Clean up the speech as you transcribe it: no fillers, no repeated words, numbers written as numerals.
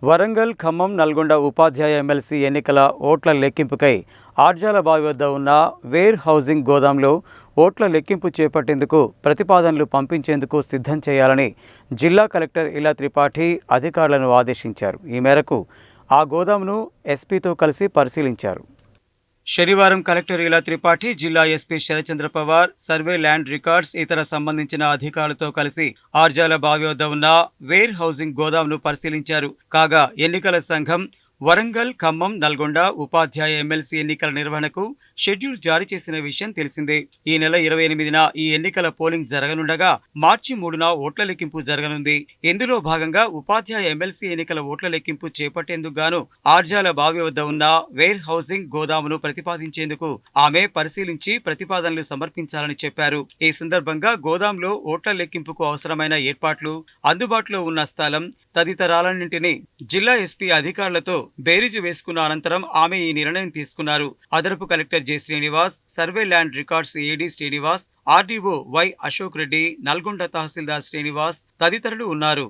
వరంగల్, ఖమ్మం, నల్గొండ ఉపాధ్యాయ MLC ఎన్నికల ఓట్ల లెక్కింపుకై ఆర్జాలబావి వద్ద ఉన్న వేర్ హౌసింగ్ గోదాంలో ఓట్ల లెక్కింపు చేపట్టేందుకు ప్రతిపాదనలు పంపించేందుకు సిద్ధం చేయాలని జిల్లా కలెక్టర్ ఇలా త్రిపాఠి అధికారులను ఆదేశించారు. ఈ మేరకు ఆ గోదాంను ఎస్పీతో కలిసి పరిశీలించారు. శనివారం కలెక్టర్ ఇలా త్రిపాఠి, జిల్లా SP Sarachandra Pawar, survey land records ఇతర సంబంధించిన అధికారులతో కలిసి ఆర్జాలబావి వద్ద ఉన్న వేర్ హౌసింగ్ గోదాంను పరిశీలించారు. కాగా ఎన్నికల సంఘం వరంగల్, ఖమ్మం, నల్గొండ ఉపాధ్యాయ ఎమ్మెల్సీ ఎన్నికల నిర్వహణకు షెడ్యూల్ జారీ చేసిన విషయం తెలిసిందే. ఈ నెల 28న ఈ ఎన్నికల పోలింగ్ జరగనుండగా మార్చి 3న ఓట్ల లెక్కింపు జరగనుంది. ఇందులో భాగంగా ఉపాధ్యాయ ఎమ్మెల్సీ ఎన్నికల ఓట్ల లెక్కింపు చేపట్టేందుకు గాను ఆర్జాలబావి వద్ద ఉన్న వేర్ హౌసింగ్ గోదామును ప్రతిపాదించేందుకు ఆమె పరిశీలించి ప్రతిపాదనలు సమర్పించాలని చెప్పారు. ఈ సందర్భంగా గోదాంలో ఓట్ల లెక్కింపుకు అవసరమైన ఏర్పాట్లు, అందుబాటులో ఉన్న స్థలం తదితరాలన్నింటినీ జిల్లా ఎస్పీ అధికారులతో బేరీజు వేసుకున్న అనంతరం ఆమె ఈ నిర్ణయం తీసుకున్నారు. అదనపు collector J Srinivas, survey land records AD Srinivas, RDO Y Ashok Reddy, Nalgonda tahsildar Srinivas తదితరులు ఉన్నారు.